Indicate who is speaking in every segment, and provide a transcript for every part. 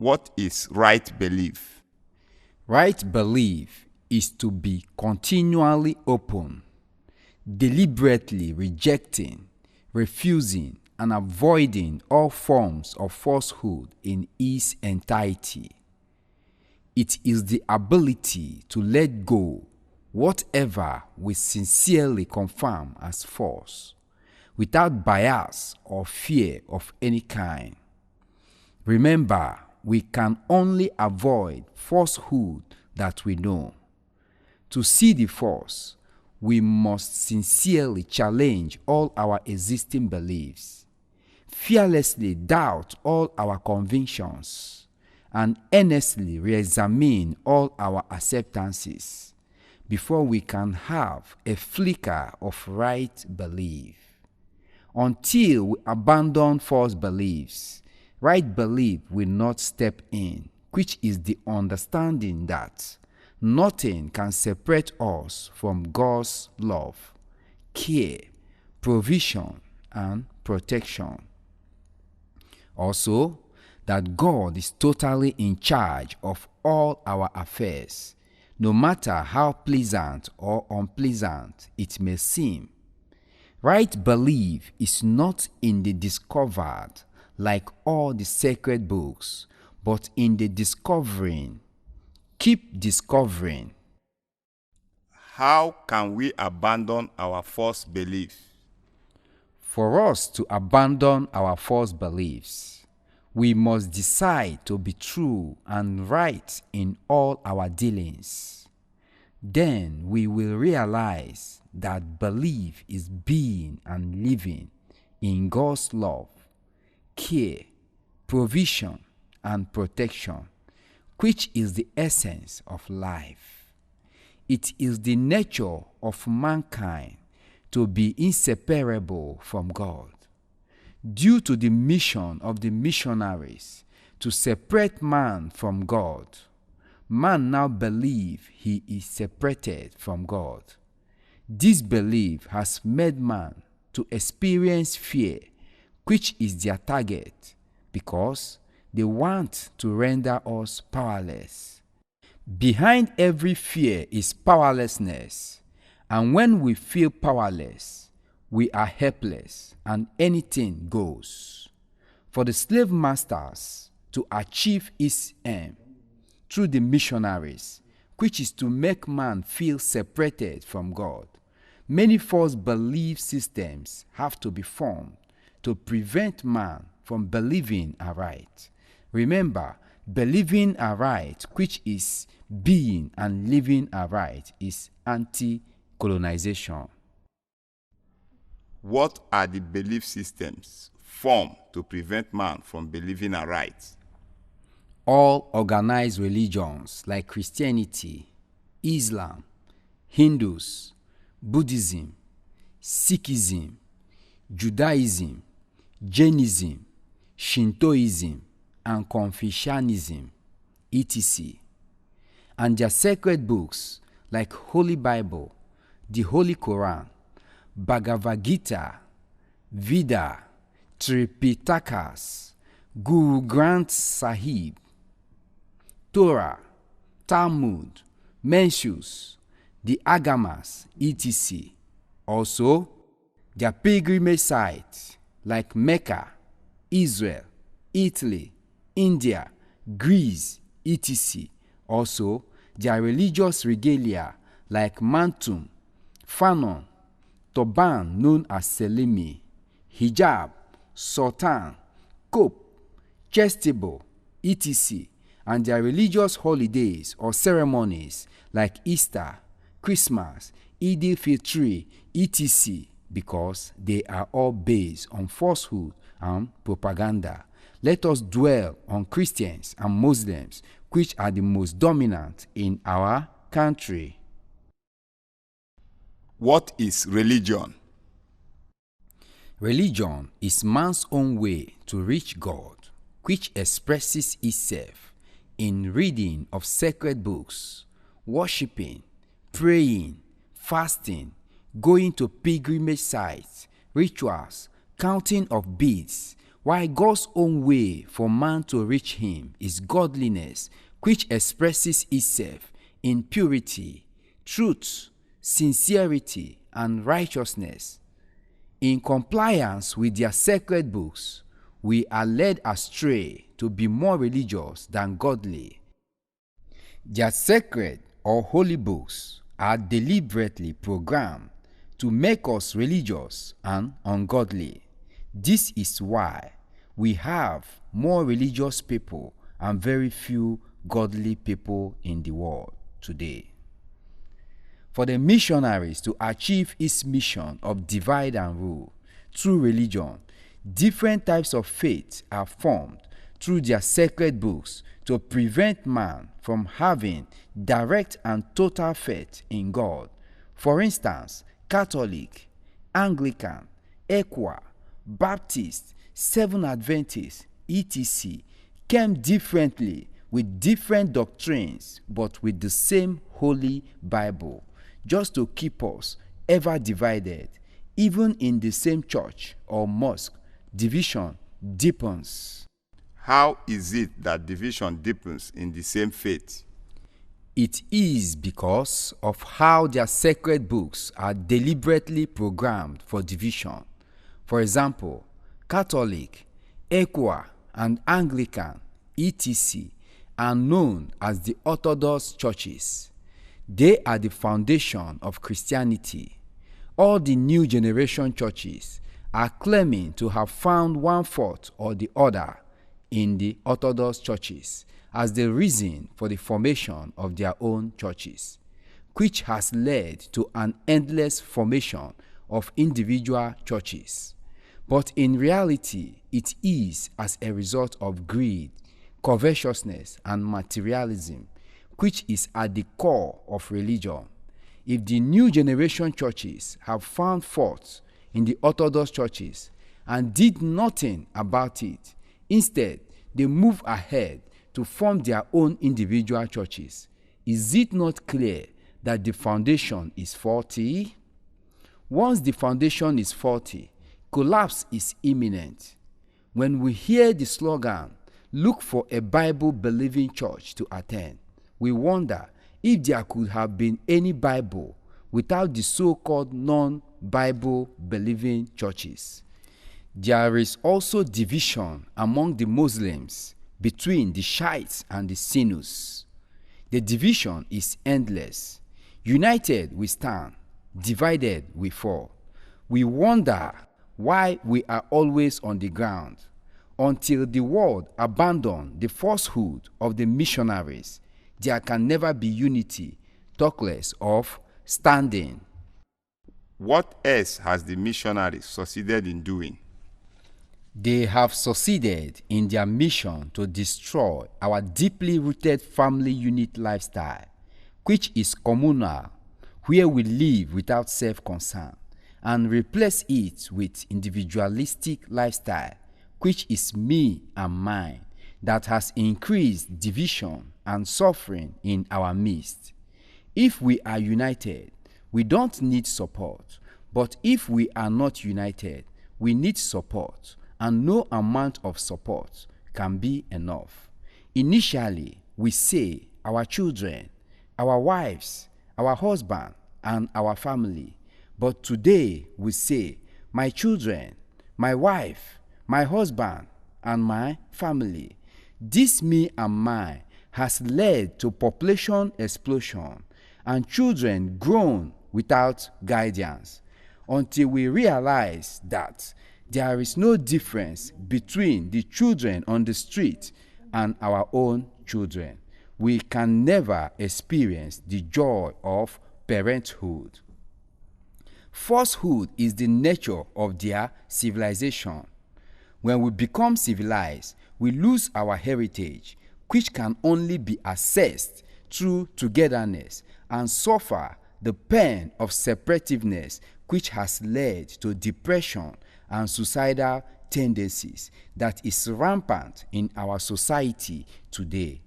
Speaker 1: What is right belief?
Speaker 2: Right belief is to be continually open, deliberately rejecting, refusing, and avoiding all forms of falsehood in its entirety. It is the ability to let go whatever we sincerely confirm as false, without bias or fear of any kind. Remember, we can only avoid falsehood that we know. To see the false, we must sincerely challenge all our existing beliefs, fearlessly doubt all our convictions, and earnestly re-examine all our acceptances before we can have a flicker of right belief. Until we abandon false beliefs, right belief will not step in, which is the understanding that nothing can separate us from God's love, care, provision, and protection. Also, that God is totally in charge of all our affairs, no matter how pleasant or unpleasant it may seem. Right belief is not in the discovered like all the sacred books, but in the discovering. Keep discovering.
Speaker 1: How can we abandon our false beliefs?
Speaker 2: For us to abandon our false beliefs, we must decide to be true and right in all our dealings. Then we will realize that belief is being and living in God's love, care, provision, and protection, which is the essence of life. It is the nature of mankind to be inseparable from God. Due to the mission of the missionaries to separate man from God, man now believes he is separated from God. This belief has made man to experience fear, which is their target, because they want to render us powerless. Behind every fear is powerlessness, and when we feel powerless, we are helpless and anything goes. For the slave masters to achieve its aim through the missionaries, which is to make man feel separated from God, many false belief systems have to be formed to prevent man from believing aright. Remember, believing aright, which is being and living aright, is anti-colonization.
Speaker 1: What are the belief systems formed to prevent man from believing aright?
Speaker 2: All organized religions like Christianity, Islam, Hindus, Buddhism, Sikhism, Judaism, Jainism, Shintoism, and Confucianism, etc., and their sacred books like Holy Bible, the Holy Quran, Bhagavad Gita, Veda, Tripitakas, Guru Granth Sahib, Torah, Talmud, Mencius, the Agamas, etc. Also, their pilgrimage sites like Mecca, Israel, Italy, India, Greece, etc. Also, their religious regalia like Mantum, Fanon, Turban known as Selimi, Hijab, Sultan, Cope, Chestible, etc. and their religious holidays or ceremonies like Easter, Christmas, Eid al-Fitr, etc. because they are all based on falsehood and propaganda. Let us dwell on Christians and Muslims, which are the most dominant in our country.
Speaker 1: What is religion?
Speaker 2: Religion is man's own way to reach God, which expresses itself in reading of sacred books, worshiping, praying, fasting, going to pilgrimage sites, rituals, counting of beads, while God's own way for man to reach him is godliness, which expresses itself in purity, truth, sincerity, and righteousness. In compliance with their sacred books, we are led astray to be more religious than godly. Their sacred or holy books are deliberately programmed to make us religious and ungodly. This is why we have more religious people and very few godly people in the world today. For the missionaries to achieve its mission of divide and rule through religion, different types of faith are formed through their sacred books to prevent man from having direct and total faith in God. For instance, Catholic, Anglican, ECWA, Baptist, Seventh Adventist, etc. came differently with different doctrines but with the same Holy Bible, just to keep us ever divided. Even in the same church or mosque, division deepens.
Speaker 1: How is it that division deepens in the same faith?
Speaker 2: It is because of how their sacred books are deliberately programmed for division. For example, Catholic, ECWA, and Anglican, etc. are known as the Orthodox churches. They are the foundation of Christianity. All the new generation churches are claiming to have found one fault or the other in the Orthodox churches as the reason for the formation of their own churches, which has led to an endless formation of individual churches. But in reality, it is as a result of greed, covetousness, and materialism, which is at the core of religion. If the new generation churches have found fault in the Orthodox churches and did nothing about it, instead they move ahead to form their own individual churches, is it not clear that the foundation is faulty? Once the foundation is faulty, collapse is imminent. When we hear the slogan, "Look for a Bible-believing church to attend," we wonder if there could have been any Bible without the so-called non-Bible-believing churches. There is also division among the Muslims between the Shiites and the Sunnis. The division is endless. United we stand, divided we fall. We wonder why we are always on the ground. Until the world abandon the falsehood of the missionaries, there can never be unity, talk less of standing.
Speaker 1: What else has the missionaries succeeded in doing?
Speaker 2: They have succeeded in their mission to destroy our deeply rooted family unit lifestyle, which is communal, where we live without self-concern, and replace it with individualistic lifestyle, which is me and mine, that has increased division and suffering in our midst. If we are united, we don't need support, but if we are not united, we need support, and no amount of support can be enough. Initially, we say our children, our wives, our husband, and our family. But today we say my children, my wife, my husband, and my family. This me and mine has led to population explosion and children grown without guidance, until we realize that there is no difference between the children on the street and our own children. We can never experience the joy of parenthood. Falsehood is the nature of their civilization. When we become civilized, we lose our heritage, which can only be accessed through togetherness, and suffer the pain of separativeness, which has led to depression and suicidal tendencies that is rampant in our society today.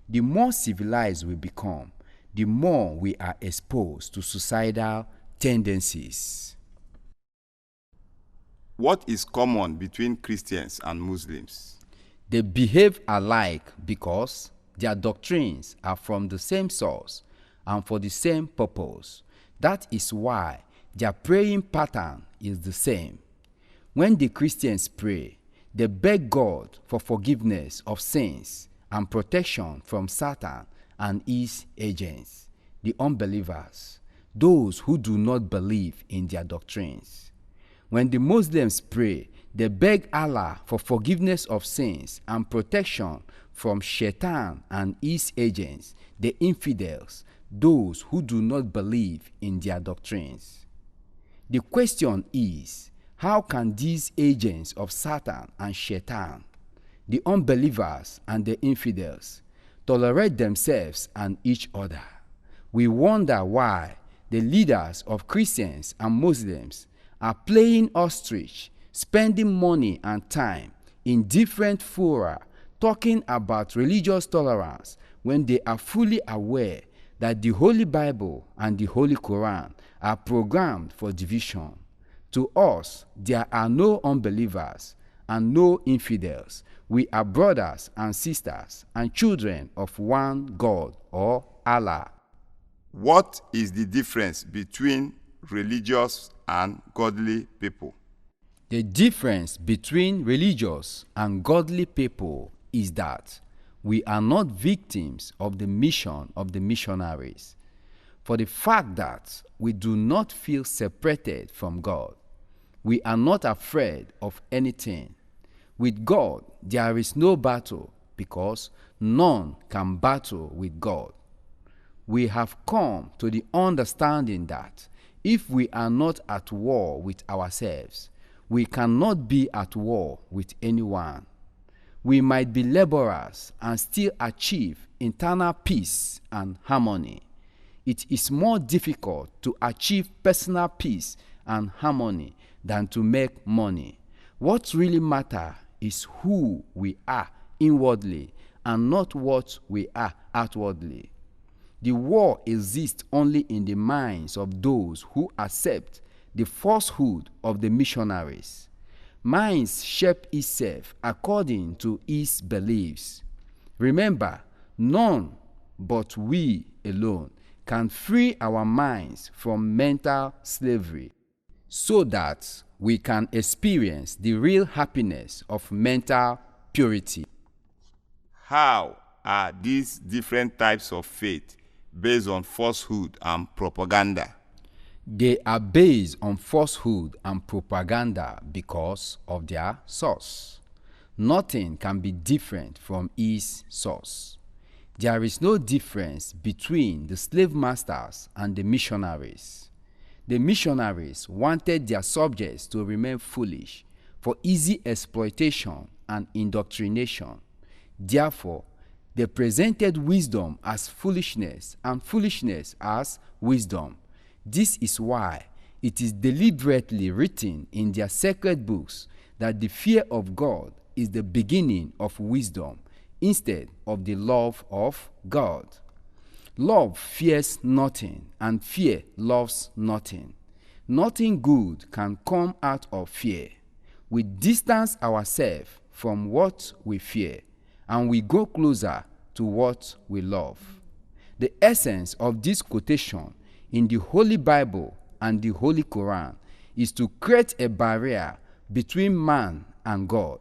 Speaker 2: The more civilized we become, the more we are exposed to suicidal tendencies.
Speaker 1: What is common between Christians and Muslims?
Speaker 2: They behave alike because their doctrines are from the same source and for the same purpose. That is why their praying pattern is the same. When the Christians pray, they beg God for forgiveness of sins and protection from Satan and his agents, the unbelievers, those who do not believe in their doctrines. When the Muslims pray, they beg Allah for forgiveness of sins and protection from Shaitan and his agents, the infidels, those who do not believe in their doctrines. The question is, how can these agents of Satan and Shaitan, the unbelievers and the infidels, tolerate themselves and each other? We wonder why the leaders of Christians and Muslims are playing ostrich, spending money and time in different fora talking about religious tolerance when they are fully aware that the Holy Bible and the Holy Quran are programmed for division. To us, there are no unbelievers and no infidels. We are brothers and sisters and children of one God or Allah.
Speaker 1: What is the difference between religious and godly people?
Speaker 2: The difference between religious and godly people is that we are not victims of the mission of the missionaries. For the fact that we do not feel separated from God, we are not afraid of anything. With God, there is no battle because none can battle with God. We have come to the understanding that if we are not at war with ourselves, we cannot be at war with anyone. We might be laborers and still achieve internal peace and harmony. It is more difficult to achieve personal peace and harmony than to make money. What really matters is who we are inwardly and not what we are outwardly. The war exists only in the minds of those who accept the falsehood of the missionaries. Minds shape itself according to its beliefs. Remember, none but we alone can free our minds from mental slavery so that we can experience the real happiness of mental purity.
Speaker 1: How are these different types of faith based on falsehood and propaganda?
Speaker 2: They are based on falsehood and propaganda because of their source. Nothing can be different from its source. There is no difference between the slave masters and the missionaries. The missionaries wanted their subjects to remain foolish for easy exploitation and indoctrination. Therefore, they presented wisdom as foolishness and foolishness as wisdom. This is why it is deliberately written in their sacred books that the fear of God is the beginning of wisdom instead of the love of God. Love fears nothing, and fear loves nothing. Nothing good can come out of fear. We distance ourselves from what we fear, and we go closer to what we love. The essence of this quotation in the Holy Bible and the Holy Quran is to create a barrier between man and God.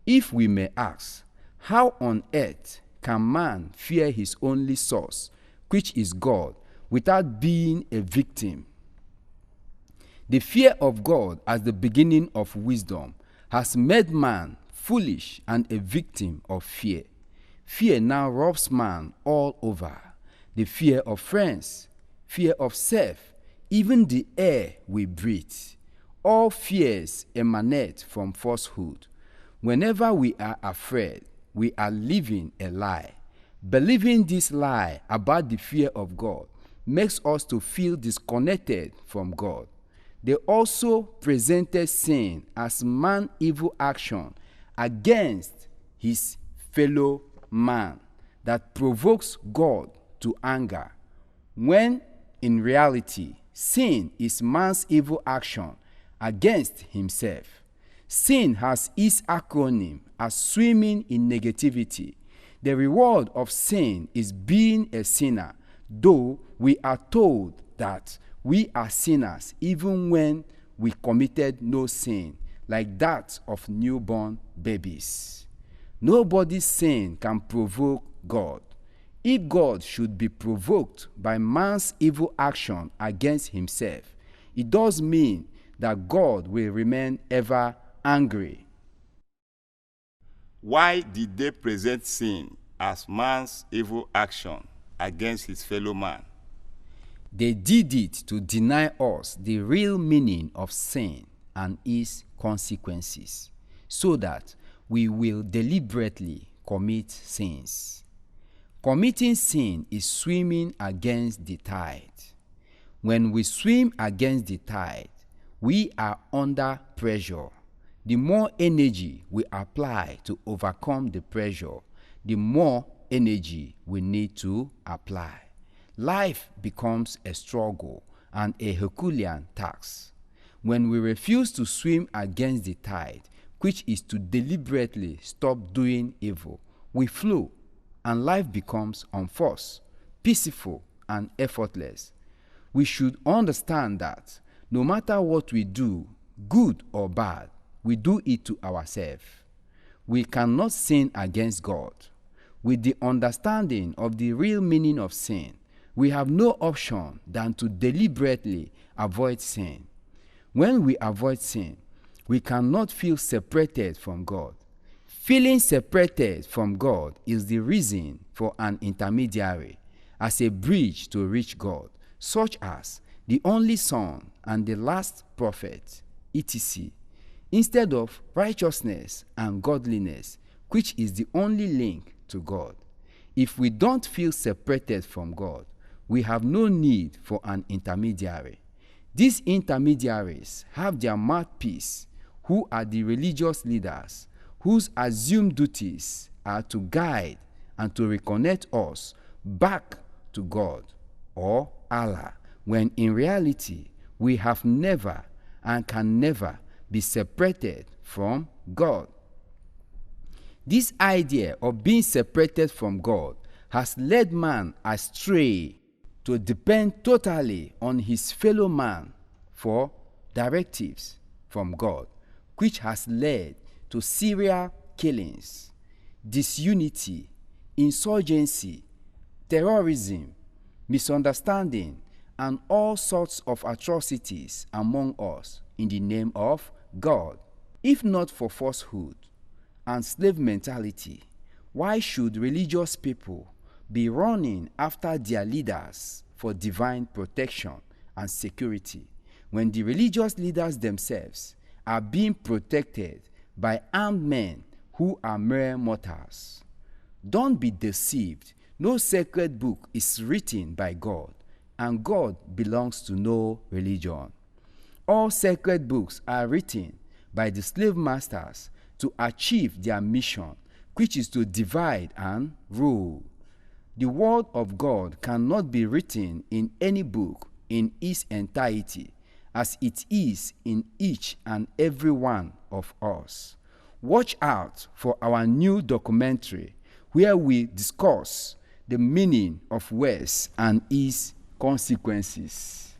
Speaker 2: If we may ask, how on earth can man fear his only source, which is God, without being a victim? The fear of God as the beginning of wisdom has made man foolish and a victim of fear. Fear now robs man all over. The fear of friends, fear of self, even the air we breathe. All fears emanate from falsehood. Whenever we are afraid, we are living a lie. Believing this lie about the fear of God makes us to feel disconnected from God. They also presented sin as man's evil action against his fellow man that provokes God to anger, when in reality, sin is man's evil action against himself. Sin has its acronym as swimming in negativity. The reward of sin is being a sinner, though we are told that we are sinners even when we committed no sin, like that of newborn babies. Nobody's sin can provoke God. If God should be provoked by man's evil action against himself, it does mean that God will remain ever angry.
Speaker 1: Why did they present sin as man's evil action against his fellow man?
Speaker 2: They did it to deny us the real meaning of sin and its consequences, so that we will deliberately commit sins. Committing sin is swimming against the tide. When we swim against the tide, we are under pressure. The more energy we apply to overcome the pressure, the more energy we need to apply. Life becomes a struggle and a Herculean task. When we refuse to swim against the tide, which is to deliberately stop doing evil, we flow, and life becomes unforced, peaceful, and effortless. We should understand that no matter what we do, good or bad, we do it to ourselves. We cannot sin against God. With the understanding of the real meaning of sin, we have no option than to deliberately avoid sin. When we avoid sin, we cannot feel separated from God. Feeling separated from God is the reason for an intermediary as a bridge to reach God, such as the only Son and the last prophet, etc., instead of righteousness and godliness, which is the only link to God. If we don't feel separated from God, we have no need for an intermediary. These intermediaries have their mouthpiece, who are the religious leaders, whose assumed duties are to guide and to reconnect us back to God or Allah, when in reality we have never and can never be separated from God. This idea of being separated from God has led man astray to depend totally on his fellow man for directives from God, which has led to serial killings, disunity, insurgency, terrorism, misunderstanding, and all sorts of atrocities among us in the name of God. If not for falsehood and slave mentality, why should religious people be running after their leaders for divine protection and security, when the religious leaders themselves are being protected by armed men who are mere mortals? Don't be deceived. No sacred book is written by God, and God belongs to no religion. All sacred books are written by the slave masters to achieve their mission, which is to divide and rule. The word of God cannot be written in any book in its entirety, as it is in each and every one of us. Watch out for our new documentary, where we discuss the meaning of words and its consequences.